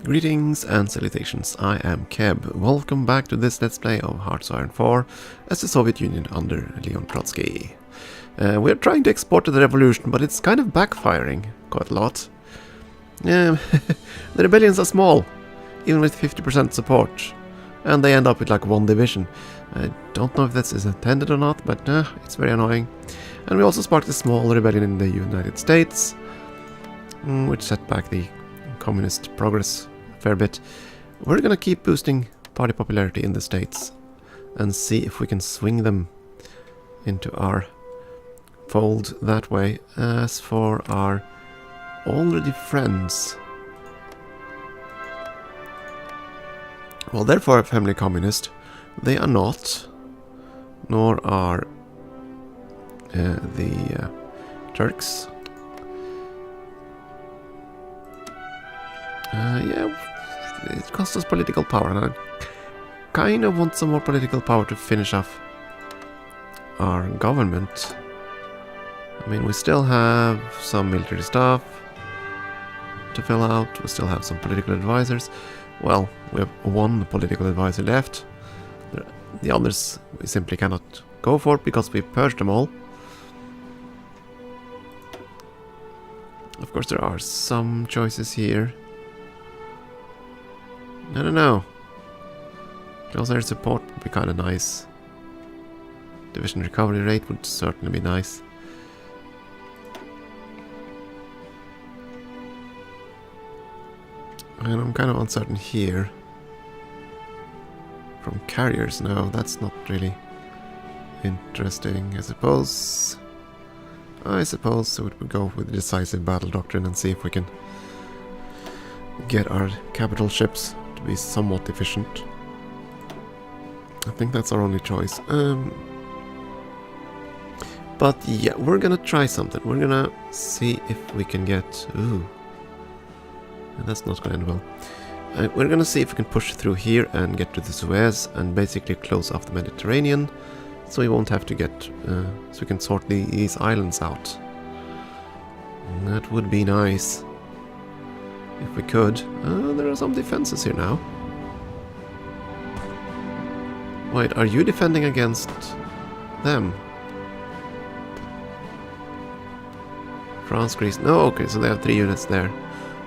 Greetings and salutations, I am Keb. Welcome back to this Let's Play of Hearts of Iron 4 as the Soviet Union under Leon Trotsky. We're trying to export to the revolution, but it's kind of backfiring quite a lot. The rebellions are small, even with 50% support, and they end up with like one division. I don't know if this is intended or not, but it's very annoying. And we also sparked a small rebellion in the United States, which set back the communist progress a fair bit. We're gonna keep boosting party popularity in the States and see if we can swing them into our fold that way. As for our already friends, well, they're for a family communist. They are not, nor are the Turks. Yeah, it costs us political power, and I kind of want some more political power to finish off our government. I mean, we still have some military stuff to fill out, we still have some political advisors. Well, we have one political advisor left. The others we simply cannot go for because we purged them all. Of course, there are some choices here. I don't know. Close air support would be kind of nice. Division recovery rate would certainly be nice. And I'm kind of uncertain here. From carriers, no, that's not really interesting. I suppose so we would go with the decisive battle doctrine and see if we can get our capital ships to be somewhat efficient. I think that's our only choice. But yeah, we're gonna try something. We're gonna see if we can get... Ooh. That's not gonna end well. We're gonna see if we can push through here and get to the Suez and basically close off the Mediterranean, so we won't have to get... so we can sort these islands out. That would be nice. If we could. There are some defenses here now. Wait, are you defending against them? France, Greece... No, okay, so they have 3 units there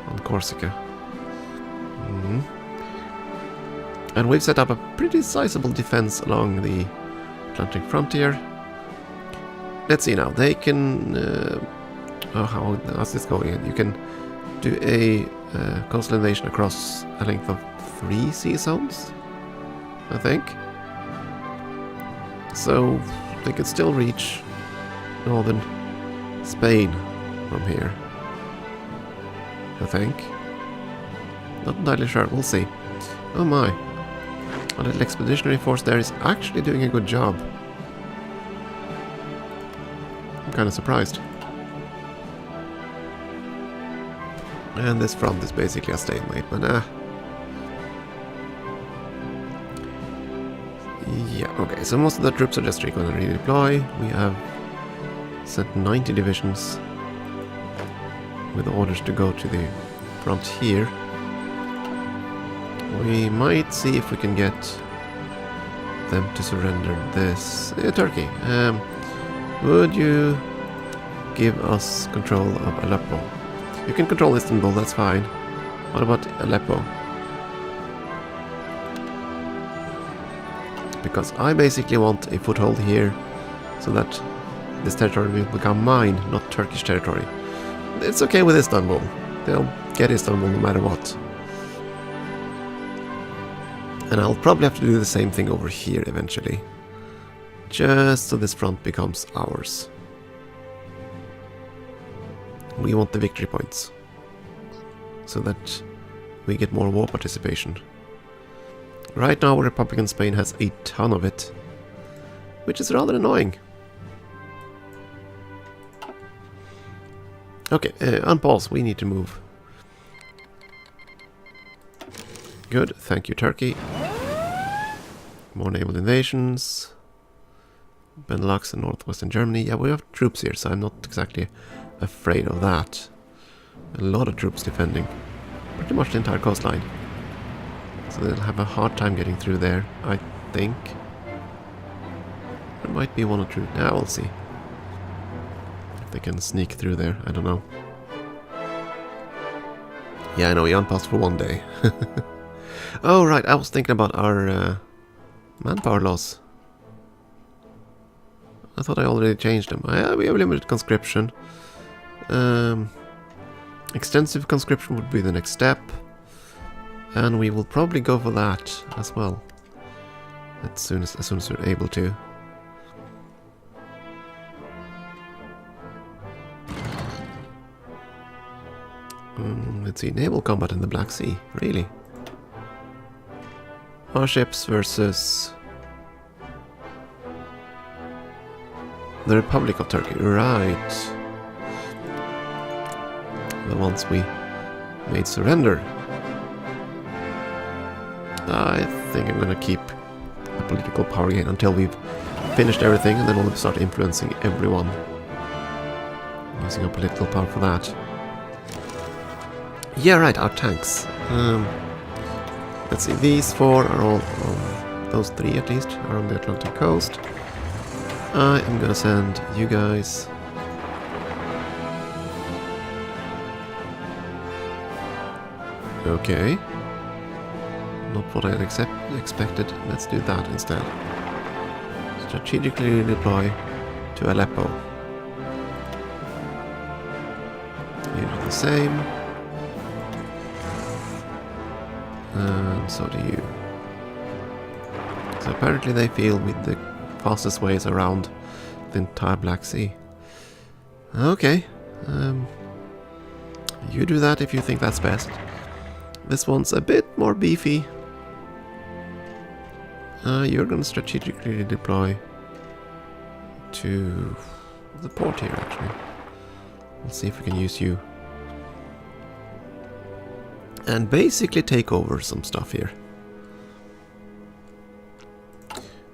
on Corsica. And we've set up a pretty sizable defense along the Atlantic frontier. Let's see now, they can... how's this going? You can do a coastal invasion across a length of 3 sea zones, I think. So they could still reach northern Spain from here, I think. Not entirely sure, we'll see. Oh my. A little expeditionary force there is actually doing a good job. I'm kind of surprised. And this front is basically a stalemate, but yeah, okay, so most of the troops are just going to redeploy. We have sent 90 divisions with orders to go to the front here. We might see if we can get them to surrender this. Turkey, would you give us control of Aleppo? You can control Istanbul, that's fine. What about Aleppo? Because I basically want a foothold here so that this territory will become mine, not Turkish territory. It's okay with Istanbul. They'll get Istanbul no matter what. And I'll probably have to do the same thing over here eventually. Just so this front becomes ours. We want the victory points, so that we get more war participation. Right now, Republican Spain has a ton of it, which is rather annoying. Okay, unpause, we need to move. Good, thank you, Turkey. More naval invasions. Benelux and northwestern Germany. Yeah, we have troops here, so I'm not exactly afraid of that. A lot of troops defending. pretty much the entire coastline. So they'll have a hard time getting through there, I think. There might be one or two. Now we'll see. If they can sneak through there, I don't know. Yeah, I know, he unpassed for 1 day. Oh, right, I was thinking about our manpower laws. I thought I already changed them. We have limited conscription. Extensive conscription would be the next step. And we will probably go for that as well. As soon as we're able to. Let's see, naval combat in the Black Sea. Really? Our ships versus the Republic of Turkey. Right. The ones we made surrender. I think I'm gonna keep the political power gain until we've finished everything, and then we'll start influencing everyone. Using our political power for that. Yeah, right, our tanks. Let's see, these 4 are all on, those 3 at least, are on the Atlantic coast. I am gonna send you guys... Okay. Not what I had expected. Let's do that instead. Strategically redeploy to Aleppo. You do the same. And so do you. So apparently they feel with the fastest ways around the entire Black Sea. Okay. You do that if you think that's best. This one's a bit more beefy. You're going to strategically deploy to the port here, actually. Let's see if we can use you. And basically take over some stuff here.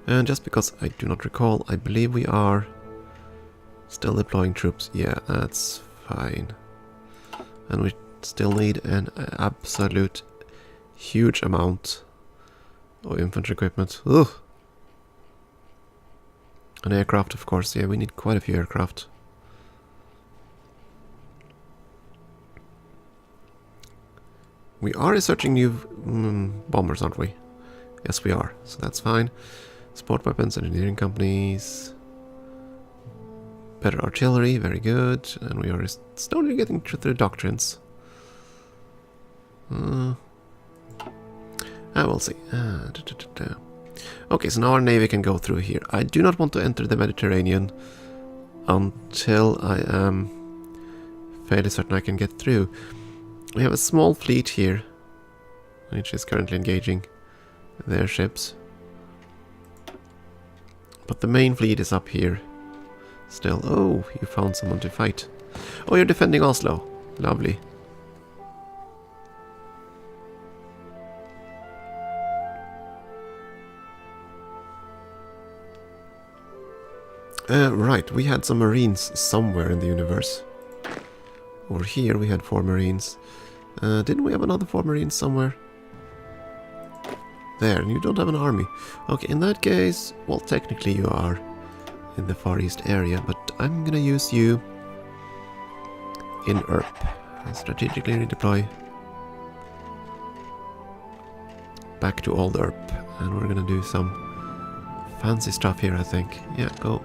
And just because I do not recall, I believe we are still deploying troops. Yeah, that's fine. And we still need an absolute huge amount of infantry equipment. Ugh. An aircraft, of course. Yeah, we need quite a few aircraft. We are researching new bombers, aren't we? Yes, we are. So that's fine. Sport weapons, engineering companies. Better artillery, very good. And we are slowly getting through the doctrines. We'll see. Okay, so now our navy can go through here. I do not want to enter the Mediterranean until I am fairly certain I can get through. We have a small fleet here, which is currently engaging their ships. But the main fleet is up here still. Oh, you found someone to fight. Oh, you're defending Oslo. Lovely. Right, we had some marines somewhere in the universe. Over here we had 4 marines. Didn't we have another 4 marines somewhere? There, and you don't have an army. Okay, in that case, well, technically you are in the Far East area, but I'm gonna use you in Erp. Strategically redeploy back to Old Erp, and we're gonna do some fancy stuff here, I think. Yeah, go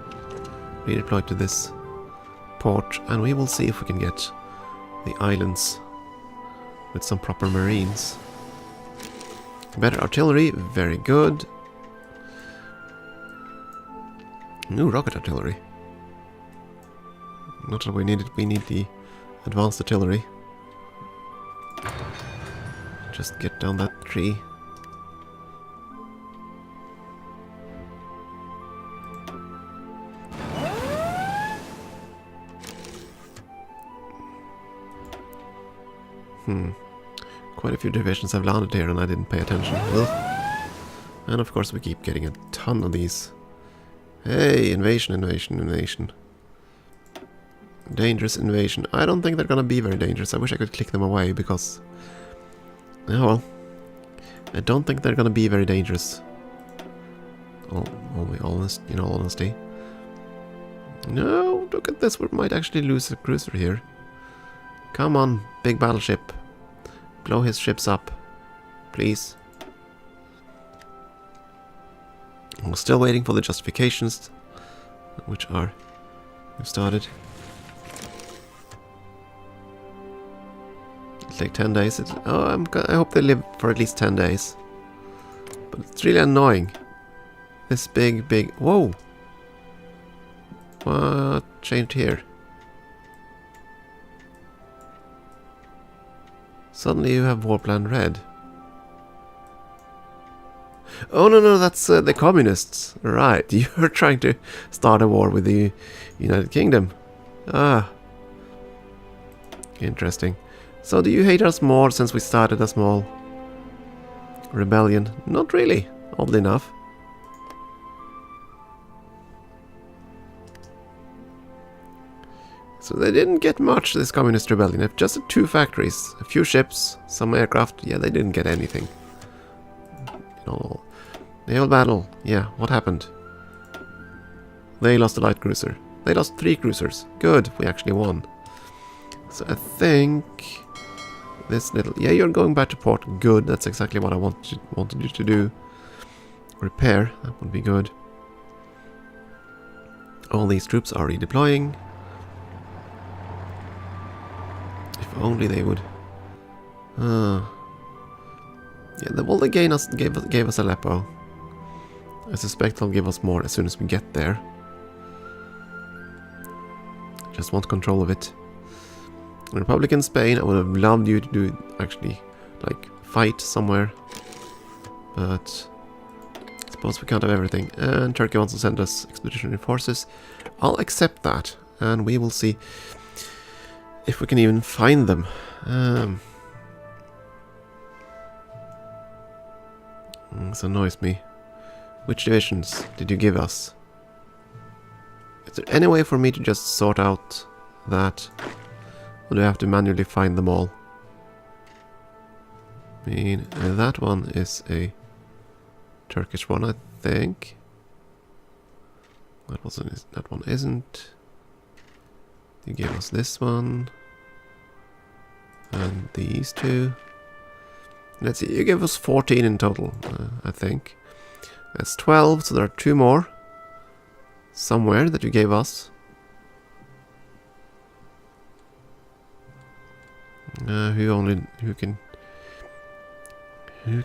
redeploy to this port, and we will see if we can get the islands with some proper marines. Better artillery, very good. New rocket artillery. Not that we need it, we need the advanced artillery. Just get down that tree. Quite a few divisions have landed here and I didn't pay attention. Ugh. And of course we keep getting a ton of these. Hey, invasion, invasion, invasion. Dangerous invasion. I don't think they're gonna be very dangerous. I wish I could click them away because Oh well. I don't think they're gonna be very dangerous. In all honesty. No, look at this. We might actually lose a cruiser here. Come on, big battleship. Blow his ships up. Please. I'm still waiting for the justifications, which are started. It'll take 10 days. I hope they live for at least 10 days. But it's really annoying. This big... Whoa! What changed here? Suddenly you have Warplan Red. Oh no, that's the communists. Right, you're trying to start a war with the United Kingdom. Ah. Interesting. So do you hate us more since we started a small rebellion? Not really, oddly enough. So they didn't get much, this communist rebellion. Just 2 factories, a few ships, some aircraft. Yeah, they didn't get anything. Naval battle. Yeah, what happened? They lost a light cruiser. They lost 3 cruisers. Good, we actually won. So I think this little... Yeah, you're going back to port. Good, that's exactly what I wanted you to do. Repair, that would be good. All these troops are redeploying. If only they would. Yeah, well, they gave us Aleppo. I suspect they'll give us more as soon as we get there. Just want control of it. Republic in Spain, I would have loved you to do actually, like, fight somewhere. But I suppose we can't have everything. And Turkey wants to send us expeditionary forces. I'll accept that, and we will see if we can even find them. This annoys me. Which divisions did you give us? Is there any way for me to just sort out that? Or do I have to manually find them all? I mean, that one is a Turkish one, I think. That one isn't. You gave us this one. And these 2. Let's see, you gave us 14 in total, I think. That's 12, so there are 2 more. Somewhere that you gave us. Who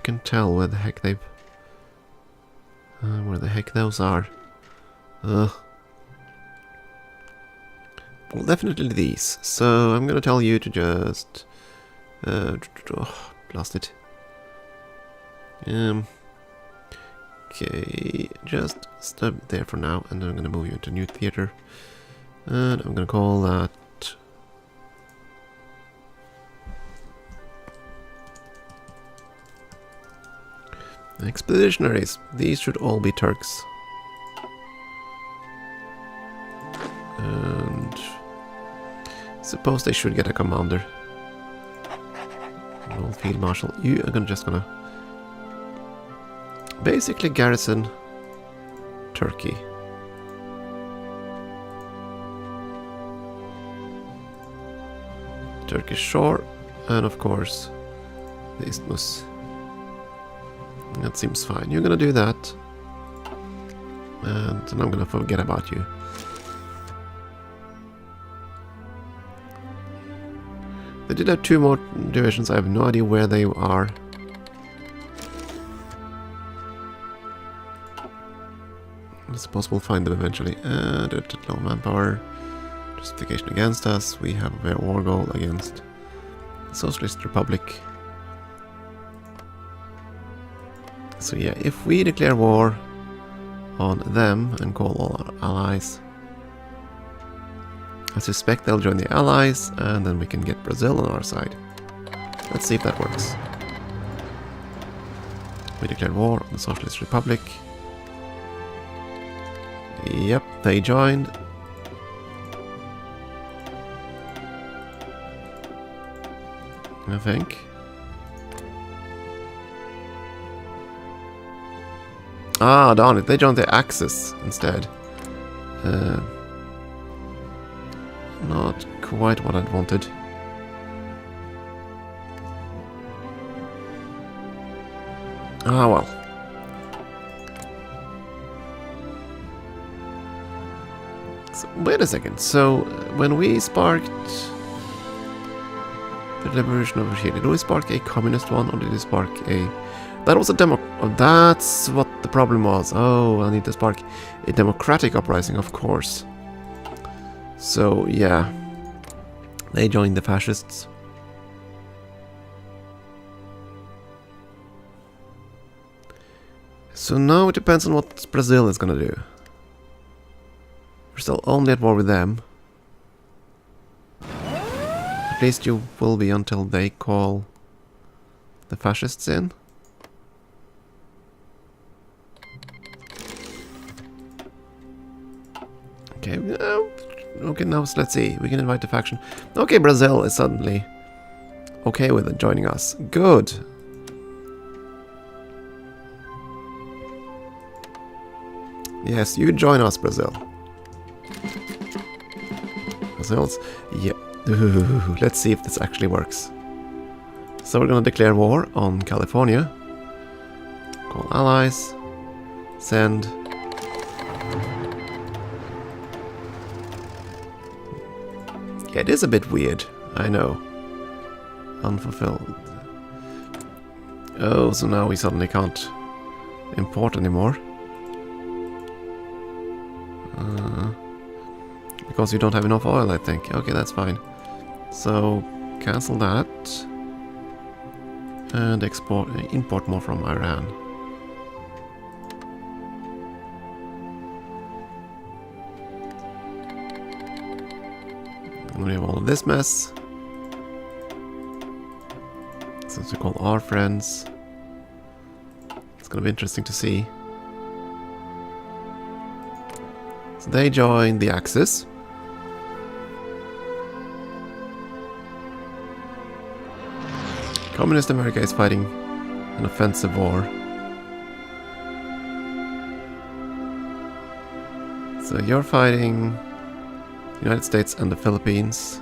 can tell where the heck where the heck those are? Well, definitely these. So I'm gonna tell you to just lost it. Okay, just stop there for now, and then I'm gonna move you into new theater, and I'm gonna call that expeditionaries. These should all be Turks. And I suppose they should get a commander. Old Field Marshal. You are just gonna basically garrison Turkey. Turkish shore, and of course the Isthmus. That seems fine. You're gonna do that, and then I'm gonna forget about you. They did have 2 more divisions. I have no idea where they are. I suppose we'll find them eventually. Low manpower. Justification against us. We have a war goal against the Socialist Republic. So yeah, if we declare war on them and call all our allies, I suspect they'll join the allies, and then we can get Brazil on our side. Let's see if that works. We declared war on the Socialist Republic. Yep, they joined. I think. Ah, darn it. They joined the Axis instead. Not quite what I'd wanted. Ah, well. So, wait a second. So, when we sparked the liberation over here, did we spark a communist one or did we spark a... That was a demo... Oh, that's what the problem was. Oh, I need to spark a democratic uprising, of course. So, yeah. They joined the fascists. So now it depends on what Brazil is gonna do. We're still only at war with them. At least you will be until they call the fascists in. Okay, okay, now let's see. We can invite the faction. Okay, Brazil is suddenly okay with it joining us. Good. Yes, you join us, Brazil. Brazil's... Yep. Ooh, let's see if this actually works. So we're gonna declare war on California. Call allies. Send. Yeah, it is a bit weird. I know. Unfulfilled. Oh, so now we suddenly can't import anymore. Because you don't have enough oil, I think. Okay, that's fine. So, cancel that. And import more from Iran. And we have all of this mess. Since we call our friends. It's gonna be interesting to see. So they join the Axis. Communist America is fighting an offensive war. So you're fighting the United States and the Philippines.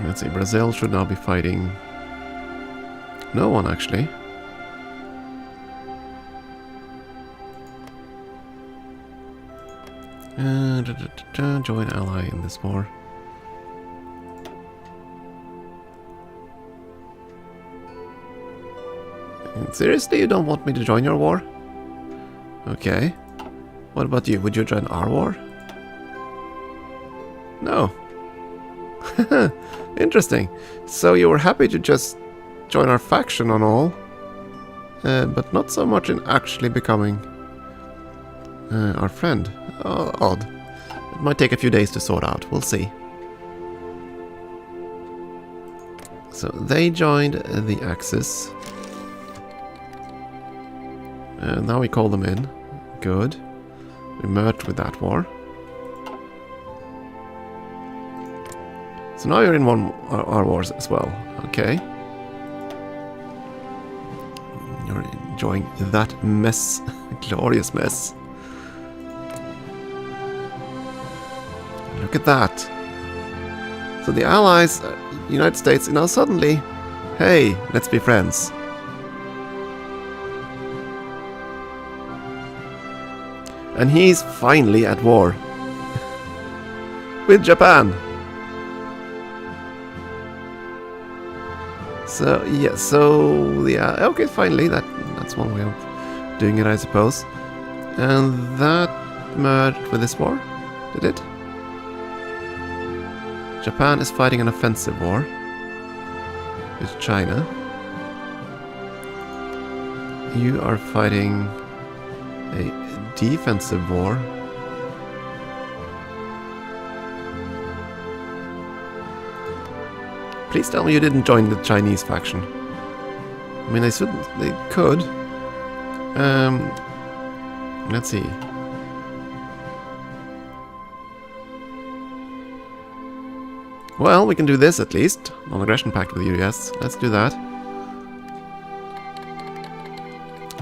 Let's see, Brazil should now be fighting no one actually. Join ally in this war. Seriously, you don't want me to join your war? Okay. What about you? Would you join our war? No. Interesting. So you were happy to just join our faction and all, but not so much in actually becoming our friend. Oh, odd. It might take a few days to sort out. We'll see. So they joined the Axis. Now we call them in. Good. We merged with that war. So now you're in our wars as well. Okay. You're enjoying that mess. Glorious mess. Look at that. So the Allies, United States, now suddenly, hey, let's be friends. And he's finally at war with Japan. So yeah, so yeah, okay, finally that's one way of doing it, I suppose. And that merged with this war, did it? Japan is fighting an offensive war with China. You are fighting a defensive war. Please tell me you didn't join the Chinese faction. I mean, they could. Let's see. Well, we can do this at least. Non-aggression pact with the US. Let's do that.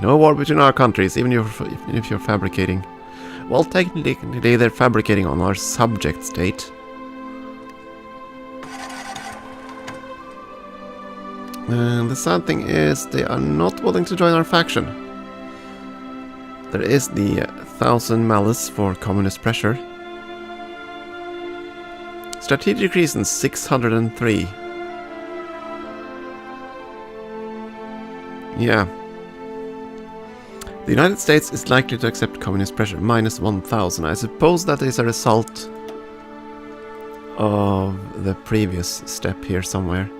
No war between our countries, even if you're fabricating. Well, technically they're fabricating on our subject state. And the sad thing is they are not willing to join our faction. There is the 1000 malice for communist pressure. Strategic reasons 603. Yeah. The United States is likely to accept communist pressure, minus 1000. I suppose that is a result of the previous step here somewhere.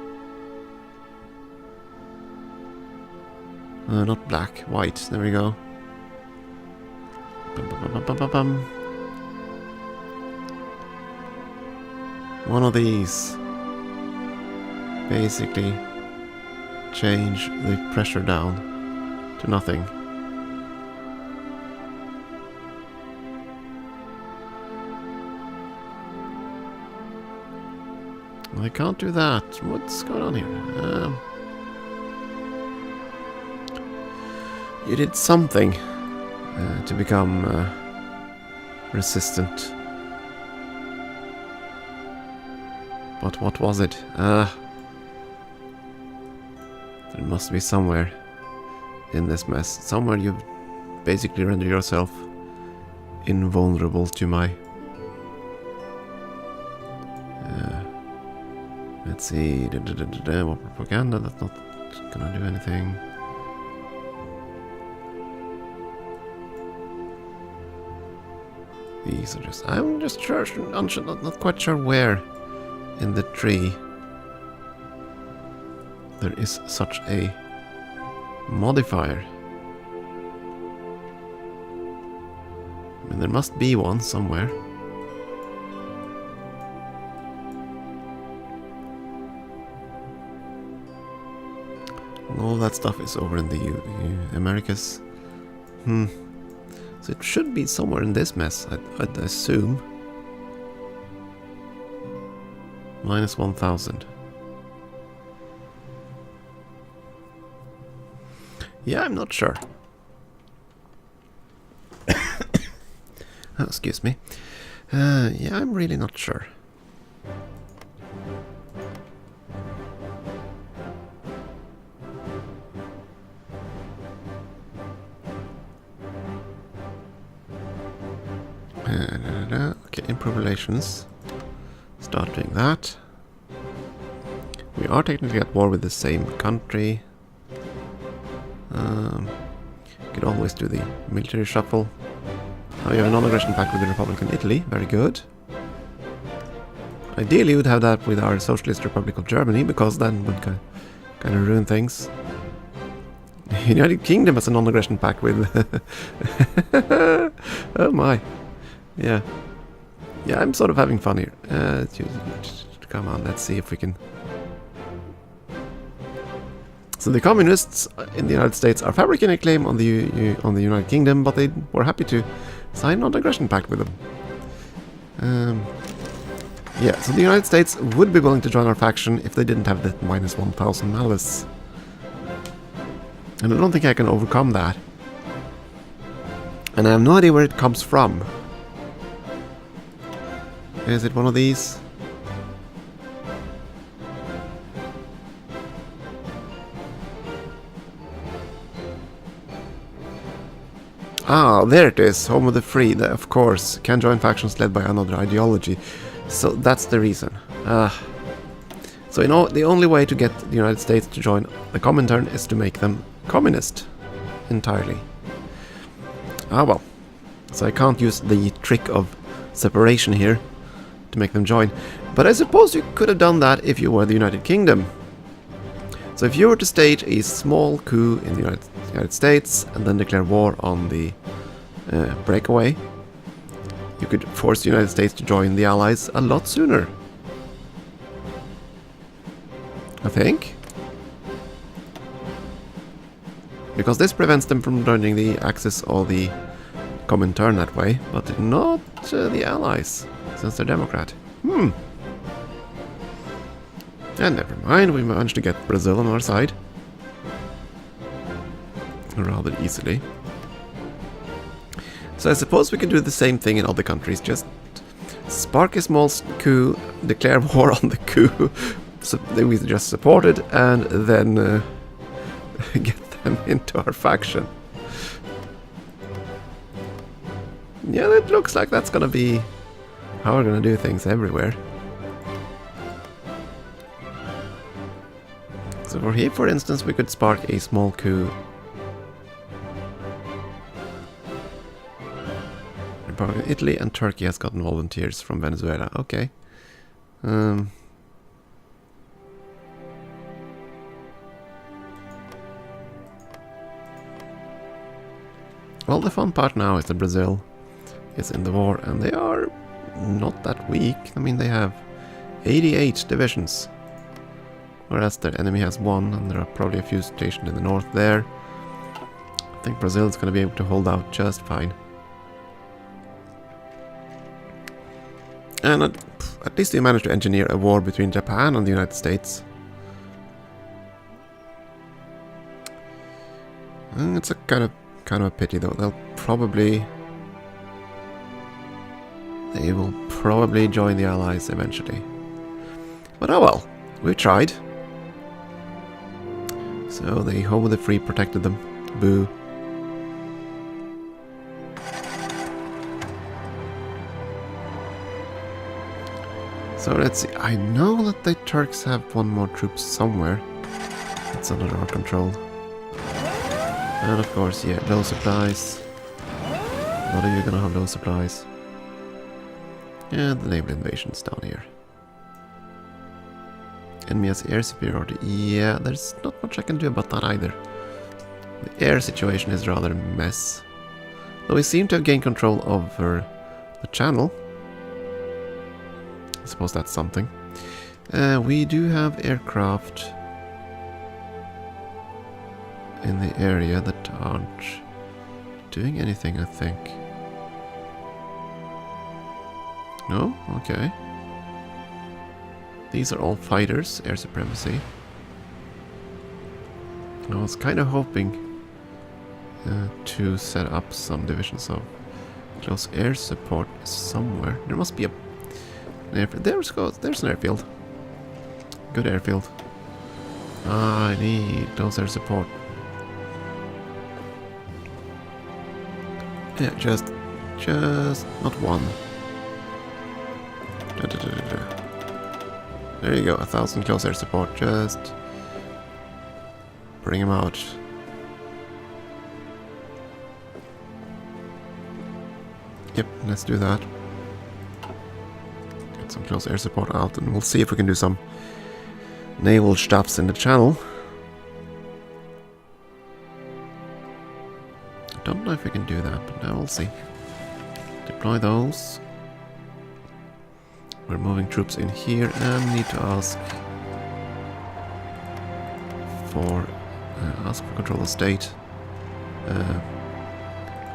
Not black, white. There we go. One of these. Basically change the pressure down to nothing. I can't do that. What's going on here? You did something to become resistant. But what was it? There must be somewhere in this mess. Somewhere you basically render yourself invulnerable to my... let's see... War propaganda, that's not gonna do anything. These are just... I'm just sure, not quite sure where in the tree there is such a modifier. I mean, there must be one somewhere. All that stuff is over in the Americas. So it should be somewhere in this mess, I'd assume. Minus 1000. Yeah, I'm not sure. Oh, excuse me. Yeah, I'm really not sure. Okay, improve relations. Start doing that. We are technically at war with the same country. Could always do the military shuffle. Oh, you have a non-aggression pact with the Republic of Italy. Very good. Ideally, you would have that with our Socialist Republic of Germany, because then would kind of ruin things. United Kingdom has a non-aggression pact with... Oh my. Yeah. Yeah, I'm sort of having fun here. Come on, let's see if we can... So the communists in the United States are fabricating a claim on the United Kingdom, but they were happy to sign a non-aggression pact with them. Yeah, so the United States would be willing to join our faction if they didn't have that minus 1000 malice. And I don't think I can overcome that. And I have no idea where it comes from. Is it one of these? Ah, there it is. Home of the free. Of course. Can join factions led by another ideology. So that's the reason. So you know, the only way to get the United States to join the Comintern is to make them communist. Entirely. Ah well. So I can't use the trick of separation here to make them join. But I suppose you could have done that if you were the United Kingdom. So if you were to stage a small coup in the United States and then declare war on the breakaway, you could force the United States to join the Allies a lot sooner. I think. Because this prevents them from joining the Axis or the Comintern that way, but not the Allies, since they're Democrat. And never mind, we managed to get Brazil on our side. Rather easily. So I suppose we can do the same thing in other countries, just spark a small coup, declare war on the coup, so we just support it, and then get them into our faction. Yeah, it looks like that's gonna be how we're gonna do things everywhere. So for here, for instance, we could spark a small coup. Italy and Turkey has gotten volunteers from Venezuela. Okay. Well, the fun part now is that Brazil is in the war, and they are not that weak. I mean, they have 88 divisions, whereas their enemy has 1, and there are probably a few stationed in the north there. I think Brazil is going to be able to hold out just fine. And at least they managed to engineer a war between Japan and the United States. And it's a kind of a pity, though. They will probably join the Allies eventually. But oh well, we tried. So the Home of the Free protected them. Boo. So let's see, I know that the Turks have 1 more troop somewhere. It's under our control. And of course, yeah, low supplies. A lot of you are gonna have low supplies. And the naval invasion's down here. Enemy has air superiority. Yeah, there's not much I can do about that either. The air situation is rather a mess. Though we seem to have gained control over the channel. I suppose that's something. We do have aircraft in the area that aren't doing anything, I think. No? Okay. These are all fighters, air supremacy. I was kind of hoping to set up some divisions of close air support somewhere. There must be an airfield. There's an airfield. Good airfield. I need close air support. Yeah, just not one. There you go, 1,000 close air support. Just bring him out. Yep, let's do that. Get some close air support out, and we'll see if we can do some naval stuffs in the channel. Don't know if we can do that, but now we'll see. Deploy those. We're moving troops in here, and need to ask for control of state.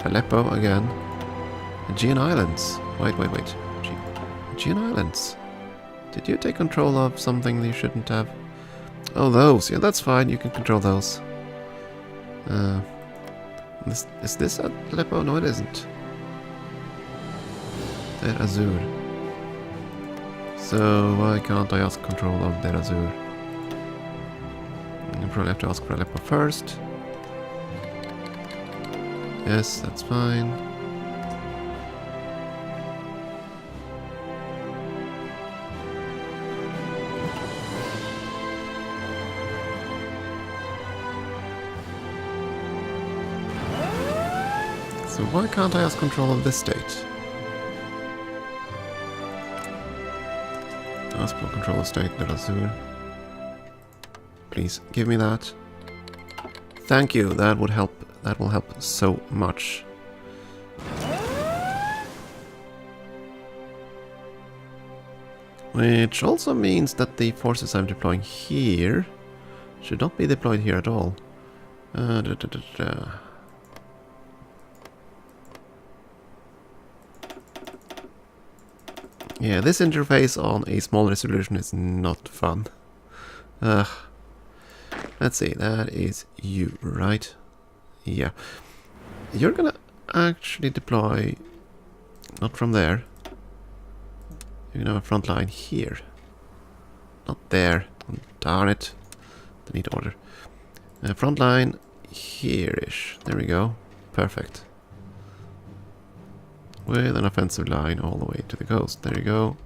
Aleppo again. Aegean Islands. Wait. Aegean Islands. Did you take control of something that you shouldn't have? Oh, those. Yeah, that's fine. You can control those. Is this Aleppo? No, it isn't. Der Azur. So why can't I ask control of Der Azur? I probably have to ask for Aleppo first. Yes, that's fine. So why can't I ask control of this state? Ask for control of state, Der Azur. Please, give me that. Thank you, that would help. That will help so much. Which also means that the forces I'm deploying here should not be deployed here at all. Yeah, this interface on a small resolution is not fun. Let's see, that is you, right? Yeah. You're gonna actually deploy... Not from there. You're gonna have a front line here. Not there. Darn it. The neat order. Front line here-ish. There we go. Perfect. With an offensive line all the way to the coast. There you go.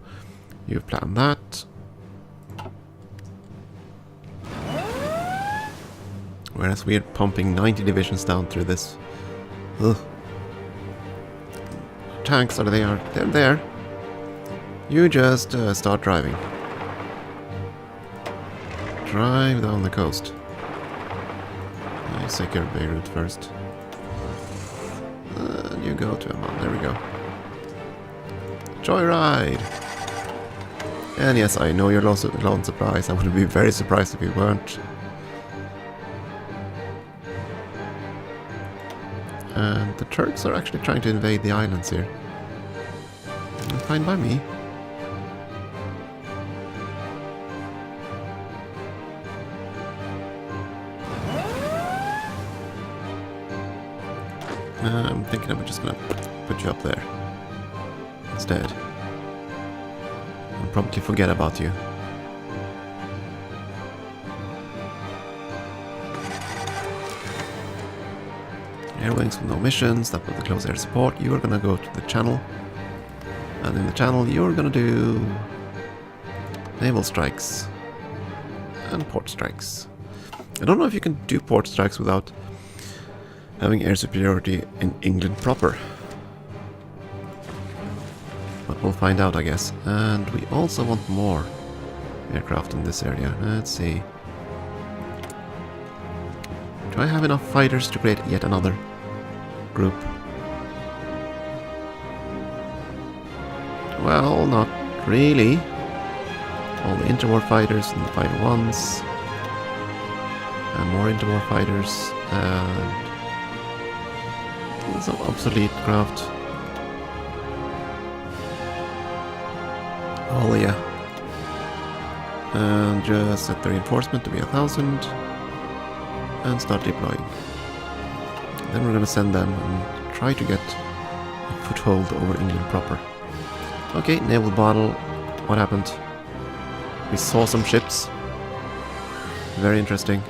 You've planned that. Whereas we're pumping 90 divisions down through this. Ugh. Tanks are there. They're there. You just start driving. Drive down the coast. I secure Beirut first. You go to Amman. There we go. Joyride! And yes, I know you're lone surprise. I would be very surprised if you weren't. And the Turks are actually trying to invade the islands here. Fine by me. I'm thinking I'm just gonna put you up there instead. And promptly forget about you. Air wings with no missions, that with the close air support. You are gonna go to the channel. And in the channel you're gonna do naval strikes and port strikes. I don't know if you can do port strikes without having air superiority in England proper. But we'll find out, I guess. And we also want more aircraft in this area. Let's see. Do I have enough fighters to create yet another group? Well, not really. All the interwar fighters and the fighter ones. And more interwar fighters. And some obsolete craft. Oh yeah. And just set the reinforcement to be 1,000. And start deploying. Then we're gonna send them and try to get a foothold over England proper. Okay, naval battle. What happened? We saw some ships. Very interesting.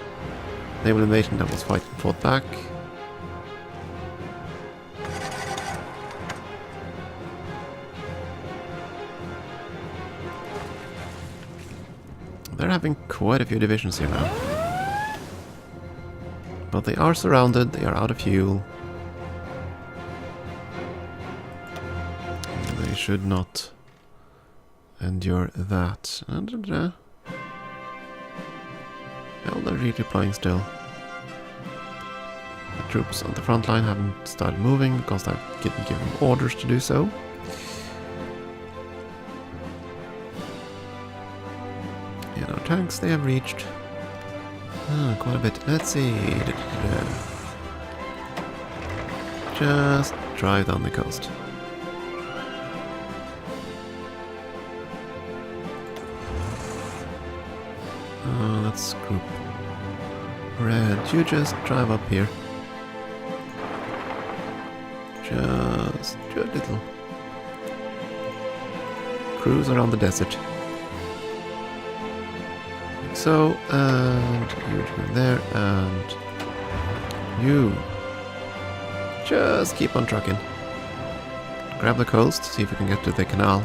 Naval invasion that was fought back. They're having quite a few divisions here now. But they are surrounded, they are out of fuel. They should not endure that. Well, they're redeploying still. The troops on the front line haven't started moving because I didn't give them orders to do so. Yeah, our tanks, they have reached quite a bit. Let's see. Just drive down the coast. Let's group red. You just drive up here. Just do a little cruise around the desert. Like so, and you go there, and you just keep on trucking. Grab the coast, see if we can get to the canal.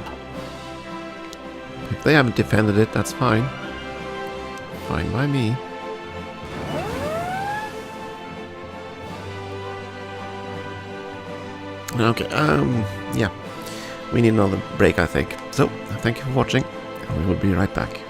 If they haven't defended it, that's fine. Fine by me. Okay, yeah. We need another break, I think. So, thank you for watching, and we will be right back.